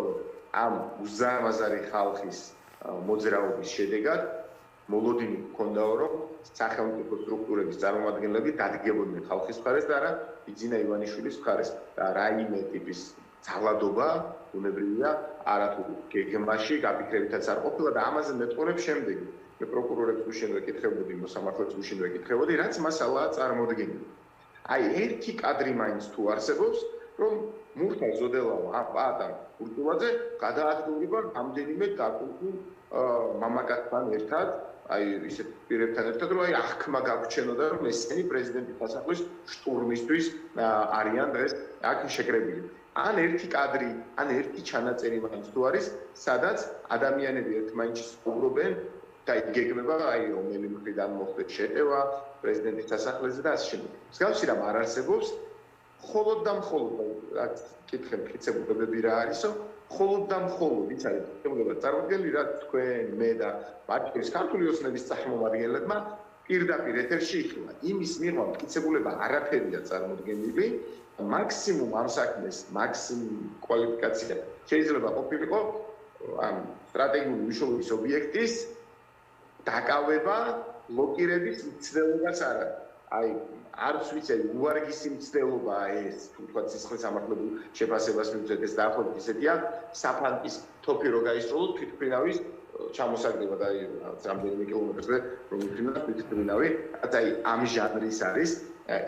ამ უზარმაზარი ხალხის მოძრაობის შედეგად მოლოდინი ჰქონდაო, რომ სახელმწიფო სტრუქტურების წარმომადგენლები დადგებოდნენ ხალხის მხარეს და არა ბიძინა ივანიშვილის მხარეს და რაიმე ტიპის ძალადობა ბუნებრივია არათუ გეგმაში გაფიქრებითაც არ ყოფილა და ამაზე მეტყოლებს შემდეგი მე პროკურორებს გუშინ ვეკითხებოდი, მოსამართლეებს გუშინ ვეკითხებოდი, რაც მასალაა წარმოდგენილი. აი ერთი კადრი მაინც თუ არსებობს, რომ მურთაზოდელავა პატა ბურჭულაძე გადაადგილდება რამდენიმე დაკუნთულ მამაკაცთან ერთად, აი ისეთ პირებთან ერთად, რომ აი აღქმა გაგვჩენოდა, რომ ესენი პრეზიდენტის სასახლის შტურმისთვის არიან დღეს აქ შეკრებილი. ან ერთი კადრი, ან ერთი ჩანაწერი მაინც თუ არის, სადაც ადამიანები ერთმანეთს უბრობენ და იგეგმება აი რომელი მხრიდან მოხდეს შეტევა პრეზიდენტის სასახლეზე და ასე შემდეგ. მსგავსი რამ არ არსებობს. მხოლოდ და მხოლოდ რაც კითხე მტკიცებულებები რა არისო, მხოლოდ და მხოლოდ ის არის მტკიცებულება წარმოდგენილი, რაც თქვენ, მე და მარტივი ქართული ოცნების წარმომადგენლებმა პირდაპირ ეთერში იხილა. იმის მიღმა მტკიცებულება არაფერია წარმოდგენილი, მაქსიმუმ ამ საქმეს, მაქსიმუმ კვალიფიკაცია შეიძლება ყოფილიყო ამ სტრატეგიული მნიშვნელობის ობიექტის დაკავება, ბლოკირების მცდელობაც არა. აი არც ვიცი უვარგისი მცდელობაა ეს, თუ თქვა სისხლის სამართლებრივ შეფასებას მივუძეთ ეს დაახლოებით ისეთია, საფანტის თოფი რო გაისროლოთ თვითმფრინავის ჩამოსაგდება და აი რამდენიმე კილომეტრზე რომ მიფრინავს თვითმფრინავი, აი ამ ჟანრის არის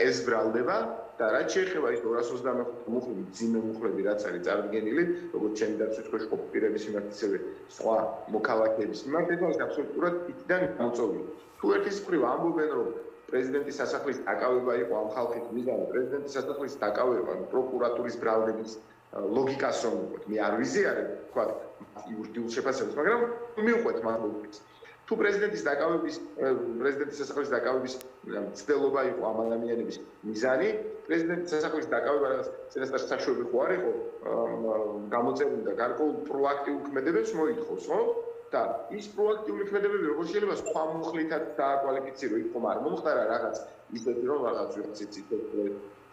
ეს ბრალდება და რაც შეეხება ის 225 მუხლები, ძიმე მუხლები რაც არის წარდგენილი, როგორც ჩემი დაცვის ქვეშ ყოფილი პირების მიმართ ისევე სხვა მოქალაქეების მიმართ, ეს აბსოლუტურად იქიდან გამოწვეული. თუ ერთის მხრივ ამბობენ რომ პრეზიდენტის სასახლის დაკავება იყო ამ ხალხის მიზანი, პრეზიდენტის სასახლის დაკავება პროკურატურის ბრალდების ლოგიკას რომ ვიყოთ, მე არ ვიზიარებ, თქვა იურიდიულ შეფასებას, მაგრამ მივყვეთ მათ ლოგიკას. თუ პრეზიდენტის სასახლის დაკავების მცდელობა იყო ამ ადამიანების მიზანი, პრეზიდენტის სასახლის დაკავება რაღაც წინასწარ საშვები ხო არ იყო გამოწეული და გარკვეულ პროაქტიულ ქმედებებს მოითხოვს, ხო? და ის პროაქტიული ქმედებები როგორ შეიძლება სხვა მუხლითაც დააკვალიფიცირო, იქ ხომ არ მომხდარა რაღაც ისეთი რომ რაღაც ვიცით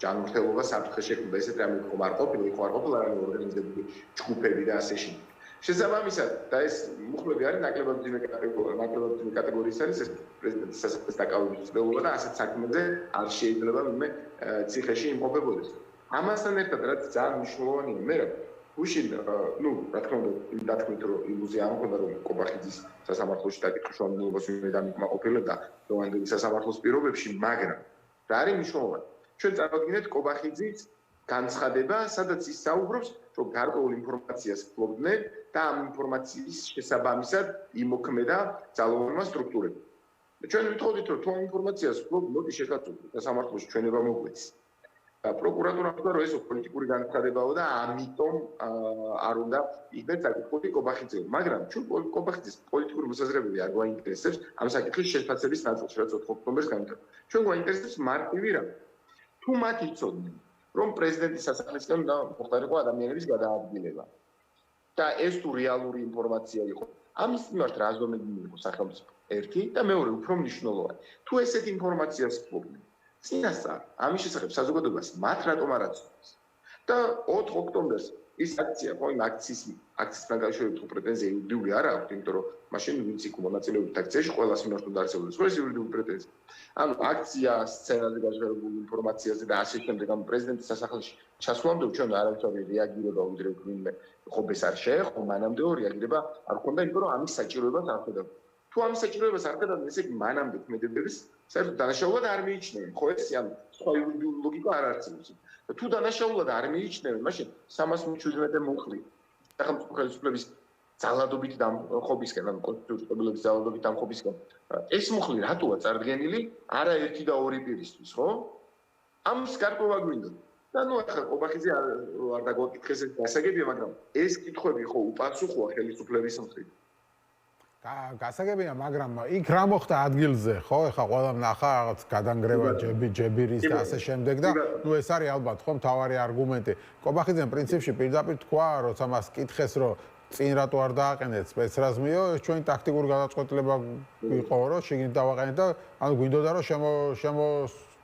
ჯანმრთელობა საფრთხე შექმნა, ესეთ რამე ხომ არ ყოფილა, იქ არ ყოფილა რამე ორგანიზებული ჯგუფები და ასე შემდეგ. შესაბამისად და ეს მუხლები არის ნაკლებად ძიმე კატეგორიის არის ეს პრეზიდენტის სასახლის დაკავების მცდელობა და ასეთ საქმეზე არ შეიძლება ვინმე ციხეში იმყოფებოდეს. ამასთან ერთად რაც ძალიან მნიშვნელოვანია, მე თუ გუშინ რა თქმა უნდა იმ დათქმით რომ ილუზია არ მქონდა რომ კობახიძის სასამართლოში დაკითხვის შუამდგომლობას ვინმე დამიკმაყოფილებდა ლევანდოვის სასამართლოს პირობებში, მაგრამ რა არის მნიშვნელოვანი? ჩვენ წარმოვიდგინეთ კობახიძის განცხადება, სადაც ის საუბრობს, რომ გარკვეულ ინფორმაციას ფლობდნენ და ამ ინფორმაციის შესაბამისად იმოქმედა ძალოვანმა სტრუქტურებმა. ჩვენ ვითხოვდით, რომ თუ ამ ინფორმაციას ფლობთ, მოდი შეგაწყვეტოთ სასამართლოში ჩვენება მოგვეცი. პროკურატურა თქვა, რომ ეს პოლიტიკური განცხადებაა და ამიტომ არ უნდა იქნეს საკითხი კობახიძემ. მაგრამ ჩვენ კობახიძის პოლიტიკური მოსაზრებები არ გვაინტერესებს ამ საკითხის შეფასების ნაწილში, რაც 4 ოქტომბერს განვითარდა. ჩვენ გვაინტერესებს მარტივი რამ. თუ მათ იცოდნენ, რომ პრეზიდენტის სასახლისკენ უნდა მოხდარიყო ადამიანების გადაადგილება და ეს თუ რეალური ინფორმაცია იყო, ამის მიმართ რა ზომები იყო სახელმწიფო? ერთი და მეორე უფრო მნიშვნელოვანი. თუ ესეთ ინფორმაციას ფლობდნენ წინასწარ ამის შესახებ საზოგადოებას მათ რატომ არ აცნობს? და 4 ოქტომბერს ის აქცია, ხო, იმ აქციისთან გაშორებით პრეტენზია იურიდიული არ აქვს, იმიტომ რომ მაშინ ვინც იქ მონაწილეობდა აქციაში, ყველას მიმართ უნდა არსებობდეს ეს იურიდიული პრეტენზია. ანუ აქცია სცენაზე გაჟღერებული ინფორმაციაზე და ასე შემდეგ, ამ პრეზიდენტის სასახლეში ჩასვლამდე ჩვენ არავითარი რეაგირება ვიდრე ვინმე ხობეს არ შეეხო, მანამდეო რეაგირება არ ჰქონდა, იმიტომ რომ ამის საჭიროებას არ ხედავდა. თუ ამის საჭიროებას არ ხედავდა, ესე იგი მანამდე ქმედებების საერთოდ დანაშაულად არ მიიჩნევენ, ხო ეს ანუ სხვა იურიდიული ლოგიკა არ არსებობს. და თუ დანაშაულად არ მიიჩნევენ, მაშინ 317 მუხლი სახელმწიფო ხელისუფლების ძალადობით დამხობისკენ, ანუ კონსტიტუციური ყებილების ძალადობით დამხობისკენ, ეს მუხლი რატოა წარდგენილი არაერთი და ორი პირისთვის, ხო? ამის გარკვევა გვინდა. და ნუ ახლა კობახიძე არ დაგვაკითხეს ეს გასაგებია, მაგრამ ეს კითხვები ხო უპასუხოა ხელისუფლების მხრიდან. გასაგებია, მაგრამ იქ რა მოხდა ადგილზე, ხო? ეხლა ყველამ ნახა რაღაც გადანგრევა ჯებირის და ასე შემდეგ და ნუ ეს არის ალბათ ხო მთავარი არგუმენტი. კობახიძემ პრინციპში პირდაპირ თქვა, როცა მას კითხეს, რომ წინ რატო არ დააყენეთ სპეცრაზმიო, ეს ჩვენი ტაქტიკური გადაწყვეტილება იყო, რომ შიგნით დავაყენეთ და ანუ გვინდოდა რომ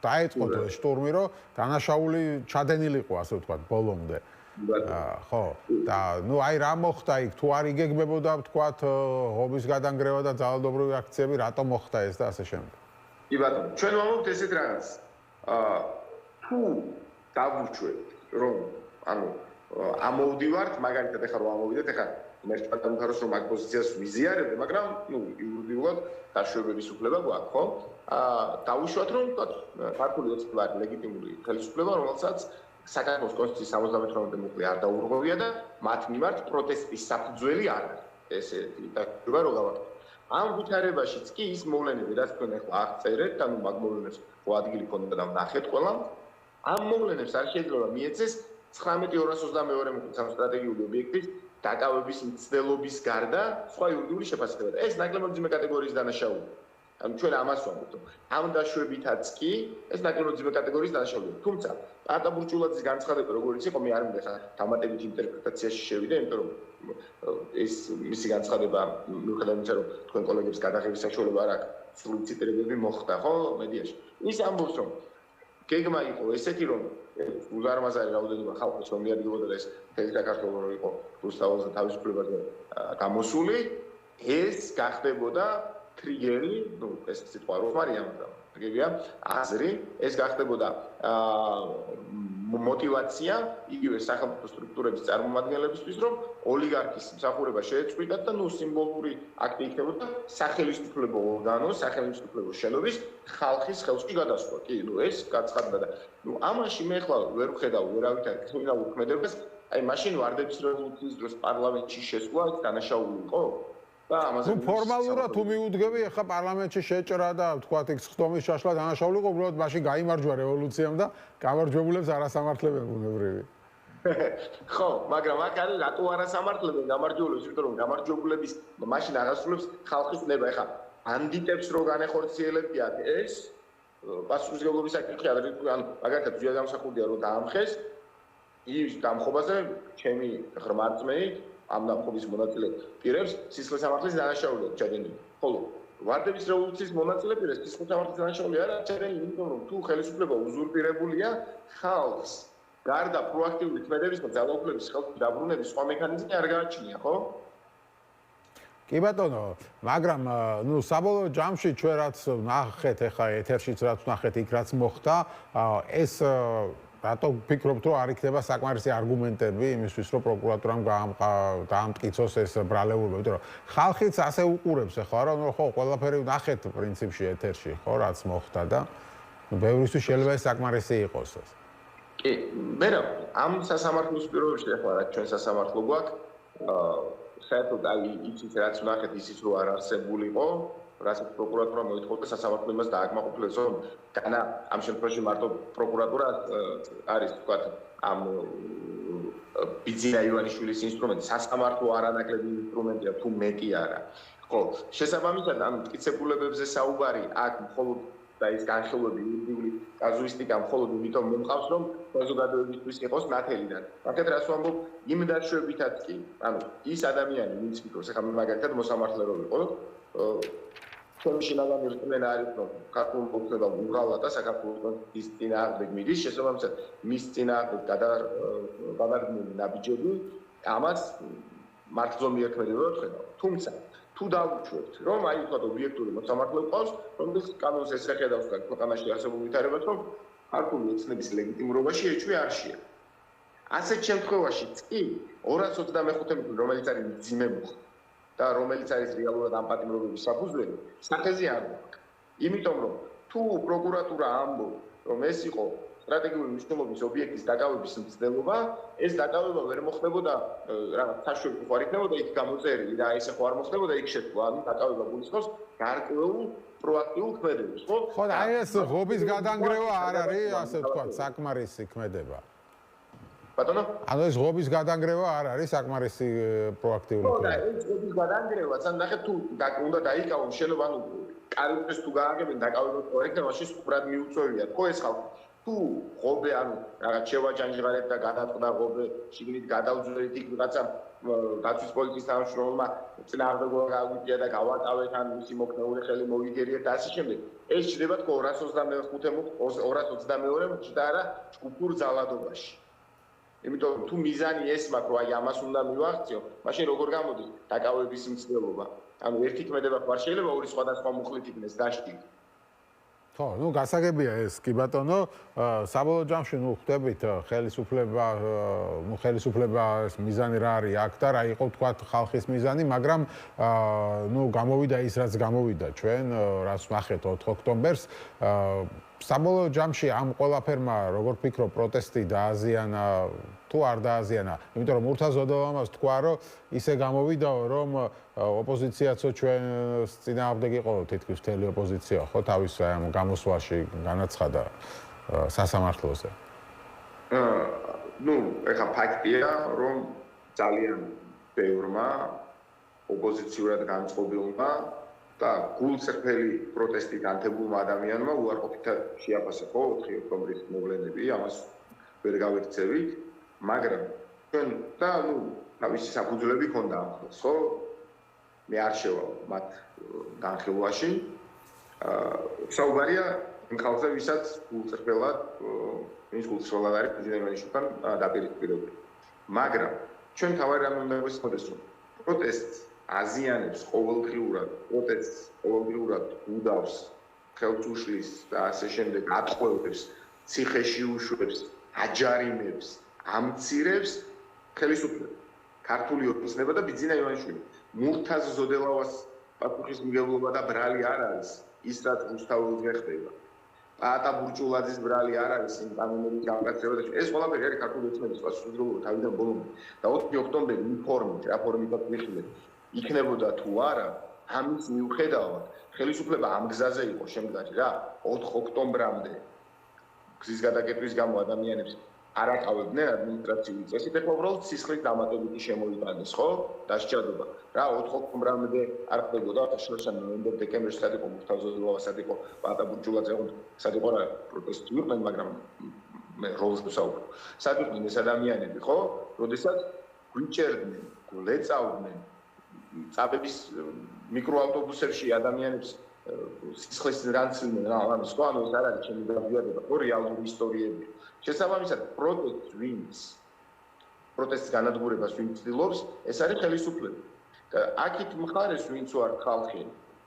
დაეწყოთ ეს შტურმი, რომ დანაშაული ჩადენილიყო, ასე ვთქვათ, ბოლომდე. ხო და ნუ აი რა მოხდა იქ თუ არ იგეგმებოდა ვთქვათ ღობის გადანგრევა და ძალადობრივი აქციები რატომ მოხდა ეს და ასე შემდეგ. კი ბატონო, ჩვენ ვამბობთ ესეთ რაღაცას. თუ დავუჩვევთ რომ ანუ ამოვდივართ, მაგალითად ახლა რომ ამოვიდეთ, ახლა მერტყა დამთავროს რომ მაგ პოზიციას ვიზიარებდე, მაგრამ ნუ იურიდიულად დაშვებების უფლება გვაქვს, ხო? დავუშვათ რომ ვთქვათ ქართული ოცნება არის ლეგიტიმური ხელისუფლება, რომელსაც საქართველოს კონსტიტუციის 78-ე მუხლი არ დაურღვევია და მათ მიმართ პროტესტის საფუძველი არ არის. ესეთი დაგვრება რომ გავაკეთოთ. ამ ვითარებაშიც კი ის მოვლენები, რაც თქვენ ახლა აღწერეთ, ანუ მაგ მოვლენებს ხო ადგილი ქონდა და ნახეთ ყველამ, ამ მოვლენებს არ შეიძლება მიეცეს 19-222 მუხლის ამ სტრატეგიული ობიექტის დაკავების მცდელობის გარდა სხვა იურიდიული შეფასება. ეს ნაკლებად მძიმე კატეგორიის დანაშაულია. ანუ ჩვენ ამას ვამბობთ. ამ დაშვებითაც კი ეს ნაკლებად მძიმე კატეგორიის დანაშაულია. თუმცა პატაბურჭულაძის განცხადება როგორც იყო, მე არ მინდა ხა დამატებით ინტერპრეტაციაში შევიდე, იმიტომ რომ ეს მისი განცხადება მიუხედავად იმისა, რომ თქვენ კოლეგებს გადაღების საშუალება არ აქვს, სრული ციტირებები მოხდა, ხო, მედიაში. ის ამბობს, რომ გეგმა იყო ესეთი, რომ უზარმაზარი რაოდენობა ხალხის რომ მიადგებოდა და ეს მთელი საქართველოს რო იყო რუსთაველზე თავისუფლებაზე გამოსული, ეს გახდებოდა ტრიგერი, ნუ ეს სიტყვა რო მარია, მაგრამ გიგია აზრი, ეს გახდებოდა мотивация იგივე სახელმწიფო სტრუქტურების წარმომადგენლებისთვის, რომ ოლიგარქის მსახურება შეეწყვიტათ და ნუ სიმბოლური აქტი იქნებოდა სახელმწიფო ორგანო, სახელმწიფო შენობის ხალხის ხელში გადასვლა. კი, ნუ ეს გაცხადდა და ნუ ამაში მე ხლა ვერ ვხედავ ვერავითარ კრიმინალურ ქმედებას, აი მაშინ ვარდების რევოლუციის დროს პარლამენტში შესვლა დანაშაული იყო. და ამაზე ფორმალურად თუ მიუდგები, ახლა პარლამენტში შეჭრა და ვთქვათ იქ ხდომის შაშლა დანაშაული იყო, უბრალოდ მაშინ გაიმარჯვა რევოლუციამ და გამარჯვებულებს არასამართლებენ ბუნებრივი. ხო, მაგრამ აქ არის რატო არასამართლებენ გამარჯვებულებს, იმიტომ რომ გამარჯვებულების მაშინ აღასრულებს ხალხის ნება. ახლა ბანდიტებს რო განეხორციელებიათ ეს პასუხისმგებლობის საკითხი არის, ანუ მაგალითად ზია გამსახურდია რომ დაამხეს ის დამხობაზე ჩემი ღრმარწმენი ამ დამხობის მონაწილე პირებს სისხლის სამართლის დანაშაულია ჩადენილი. ხოლო ვარდების რევოლუციის მონაწილე პირებს სისხლის სამართლის დანაშაული არ არის ჩადენილი, იმიტომ რომ თუ ხელისუფლება უზურპირებულია, ხალხს გარდა პროაქტიული ქმედების და ძალაუფლების ხელში დაბრუნების სხვა მექანიზმი არ გააჩნია, ხო? კი ბატონო, მაგრამ ნუ საბოლოო ჯამში ჩვენ რაც ნახეთ, ახლა ეთერშიც რაც ნახეთ, იქ რაც მოხდა, ეს რატო ვფიქრობთ, რომ არ იქნება საკმარისი არგუმენტები იმისთვის, რომ პროკურატურამ დაამტკიცოს ეს ბრალეულობა, იმიტომ რომ ხალხიც ასე უყურებს ახლა, რომ ხო, ყველაფერი ვნახეთ პრინციპში ეთერში, ხო, რაც მოხდა და ბევრისთვის შეიძლება ეს საკმარისი იყოს ეს. კი, მერე ამ სასამართლოს პირობებში ახლა რაც ჩვენ სასამართლო გვაქვს, საერთოდ აი იცით რაც ვნახეთ ისიც რომ არ არსებულიყო, რასაც პროკურატურა მოითხოვდა სასამართლო იმას დააკმაყოფილოს, რომ განა ამ შემთხვევაში მარტო პროკურატურა არის თქვა ამ ბიძინა ივანიშვილის ინსტრუმენტი, სასამართლო არანაკლები ინსტრუმენტია თუ მეტი არა. ხო, შესაბამისად ამ მტკიცებულებებზე საუბარი აქ მხოლოდ და ის განხილვები იურიდიული კაზუისტიკა მხოლოდ იმიტომ მომყავს, რომ საზოგადოებისთვის იყოს ნათელიდან. მაგათ რას ვამბობ, იმ დარჩებითაც კი, ანუ ის ადამიანი, ვინც ფიქრობს, ახლა მაგალითად მოსამართლე რო იყო, შემიშინაგან ერთმენ არის, რომ ქართულ მოგწევა უღალა და საქართველოს ის წინააღმდეგ მიდის, შესაბამისად მის წინააღმდეგ გადაგმული ნაბიჯები, ამას მართლზე მიექმედება ხედავ. თუმცა თუ დავუშვებთ, რომ აი თქვა ობიექტური მოსამართლე ყავს, რომელიც კანონს ესეხედავს და ქვეყანაში არსებულ ვითარებას, რომ ქართული ოცნების ლეგიტიმურობაში ეჭვი არ შეა. ასეთ შემთხვევაშიც კი 225 მილიონი, რომელიც არის მძიმე მუხა და რომელიც არის რეალურად ამ პატიმრობების საფუძველი, სახეზე არ მოაქვს. იმიტომ რომ თუ პროკურატურა ამბობს, რომ ეს იყო სტრატეგიული მნიშვნელობის ობიექტის დაკავების მცდელობა, ეს დაკავება ვერ მოხდებოდა რაღაც საშვები ხო არ იქნებოდა იქ გამოწერილი და ესე ხო არ მოხდებოდა იქ შეთქვა, ანუ დაკავება გულისხმობს გარკვეულ პროაქტიულ ქმედებას, ხო? ხო, აი ეს ღობის გადანგრევა არ არის, ასე ვთქვათ, საკმარისი ქმედება. ბატონო? ანუ ეს ღობის გადანგრევა არ არის საკმარისი პროაქტიული ქმედება. ხო, და ეს ღობის გადანგრევაც, ან ნახეთ თუ უნდა დაიკავონ შენობა, ანუ კარიბჭეს თუ გააგებენ დაკავება ხო არ იქნება, მაშინ სულ მიუწევიათ, ხო ეს ხალხი თუ ღობე ანუ რაღაც შევაჯანჟღარეთ და გადაწყდა ღობე შიგნით გადავძვერით იქ ვიღაცა დაცვის პოლიციის თანამშრომელმა წინააღმდეგობა გაგვიწია და გავატავეთ ან მისი მოქნეული ხელი მოვიგერიეთ და ასე შემდეგ ეს ჩდება თქო 222 მუხტი და არა ჯგუფურ ძალადობაში იმიტომ თუ მიზანი ეს მაქვს რომ აი ამას უნდა მივახციო მაშინ როგორ გამოდის დაკავების მცდელობა ანუ ერთი ქმედება ხარ შეიძლება ორი სხვადასხვა მუხლით იქნეს დაშტი ხო, ну გასაგებია ეს კი ბატონო, საბოლოო ჯამში ну ხვდებით ხელისუფლება მიზანი რა არის აქ და რა იყო თქვა ხალხის მიზანი, მაგრამ ну გამოვიდა ის რაც გამოვიდა ჩვენ, რაც ნახეთ 4 ოქტომბერს, საბოლოო ჯამში ამ ყველაფერმა როგორ ფიქრობ პროტესტი დააზიანა თუ არ დააზიანა, იმიტომ რომ მურთაზ-ოდოვამას თქვა რომ ისე გამოვიდაო რომ ოპოზიციაცო ჩვენ წინააღმდეგ იყო თითქმის მთელი ოპოზიცია ხო თავის ამ გამოსვლაში განაცხადა სასამართლოზე. ну, ეხა ფაქტია რომ ძალიან ბევრმა ოპოზიციურად განწყობილმა და გულწრფელი პროტესტით ანთებულმა ადამიანმა უარყოფითად შეაფასა ხო 4 ოქტომბრის მოვლენები, ამას ვერ გავექცევით, მაგრამ ჩვენ და ну თავისი საფუძვლები ქონდა ამ ხელს, ხო? მე არ შევალ მათ განხილვაში. საუბარია იმ ხალხზე, ვისაც გულწრფელად, ვინც გულწრფელად არის პრეზიდენტთან დაპირისპირებული. მაგრამ ჩვენ თავი რამ უნდა ვისწორდეს, რომ პროტესტს აზიანებს ყოველდღიურად, პროტესტს ყოველდღიურად უდავს, ხელს უშლის და ასე შემდეგ ატყვევებს, ციხეში უშვებს, აჯარიმებს, ამცირებს ხელისუფლება. ქართული ოცნება და ბიძინა ივანიშვილი. მურთაზ ზოდელავას პასუხისმგებლობა და ბრალი არ არის, ის რაც რუსთაველზე ხდება. პაატა ბურჭულაძის ბრალი არ არის, იმ კანონების გამკაცება და ეს ყველაფერი არის ქართული ოცნების პასუხისმგებლობა თავიდან ბოლომდე. და 4 ოქტომბერი ინფორმით, რა ფორმით ვიხილეთ, იქნებოდა თუ არა, ამის მიუხედავად, ხელისუფლება ამ გზაზე იყო შემდგარი რა, 4 ოქტომბრამდე გზის გადაკეტვის გამო ადამიანებს არ აკავებდნენ ადმინისტრაციული წესით, ეხლა უბრალოდ სისხლის დამატებითი შემოიტანეს, ხო? დასჯადობა. რა 4 ოქტომბრამდე არ ხდებოდა, შორსა ნოემბერ-დეკემბერში სად იყო მურთაზ-ოდელავა, სად იყო პაატა ბურჭულაძე, სად იყო რა პროტესტი იყვნენ, მაგრამ მე როლს ვსაუბრობ. სად იყვნენ ეს ადამიანები, ხო? როდესაც გვიჭერდნენ, გვეწავდნენ წაბების მიკროავტობუსებში ადამიანებს სისხლის რანცვლდნენ რა, ანუ სხვა ანუ ეს არ არის ჩემი გავიარება, ხო რეალური ისტორიები. შესაბამისად, პროტესტის განადგურებას ვინც ცდილობს, ეს არის ხელისუფლება. და აქით მხარეს ვინც ვარ ხალხი,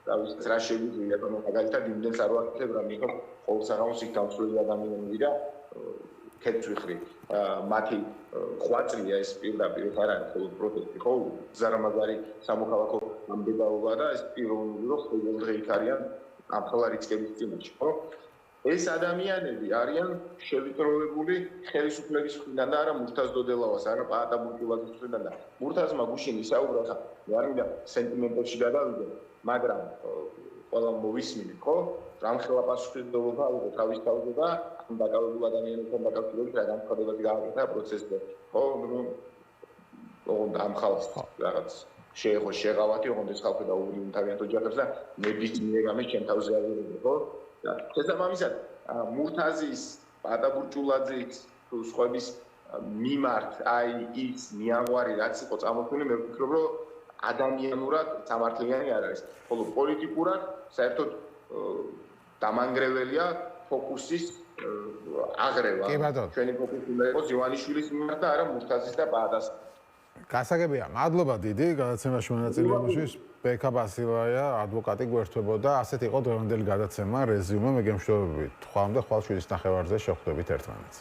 თავის რა შეგვიძლია, მაგალითად იმდენს არ ვაკეთებ, რა მიყო ყოველ საღამოს იქ გამსვლელი ადამიანები და ქეთვიხრი მათი ხვაწრია ეს პირდაპირ არ არის ხოლმე პროტესტი ხო ზარამაგარი სამოქალაქო ამბებაობა და ეს პიროვნული რომ ყოველდღე იქ არიან ამ ხელა რიცკების წინაშე ხო ეს ადამიანები არიან შევიწროებული ხელისუფლების მხრიდან და არა მურთაზ დოდელავას არა პაატა ბურჯულაძის მხრიდან და მურთაზმა გუშინ ისაუბრა ხა არ მინდა სენტიმენტებში გადავიდე მაგრამ ყველა მოვისმინე ხო რამხელა პასუხისმგებლობა იყო თავის თავზე და დაკავებულ ადამიანებთან დაკავშირებით რა განხორციელებები გააკეთა პროცესზე ხო ოღონდ ამ ხალხს რაღაც შეეხო შეღავათი ოღონდ ეს ხალხი დაუბრუნდა თავიანთ ოჯახებს და ნებისმიერ ამის ჩემ თავზე ავიღებდი ხო და შესაბამისად მურთაზის პაატა ბურჯულაძის თუ სხვების მიმართ აი ის მიაღვარი რაც იყო წამოქმნილი მე ვფიქრობ რომ ადამიანურად სამართლიანი არ არის ხოლო პოლიტიკურად საერთოდ დამანგრეველია ფოკუსის აღრევა ჩვენი ფოკუსი უნდა იყოს ივანიშვილის მიმართ და არა მურთაზის და პაატას გასაგებია მადლობა დიდი გადაცემაში მონაწილეობისთვის ბექა ბასილაია ადვოკატი გვერდთვებოდა ასეთ იყო დღევანდელი გადაცემა რეზიუმე მე გემშვიდობებით ხვალამდე ხვალ 7:30-ზე შევხვდებით ერთმანეთს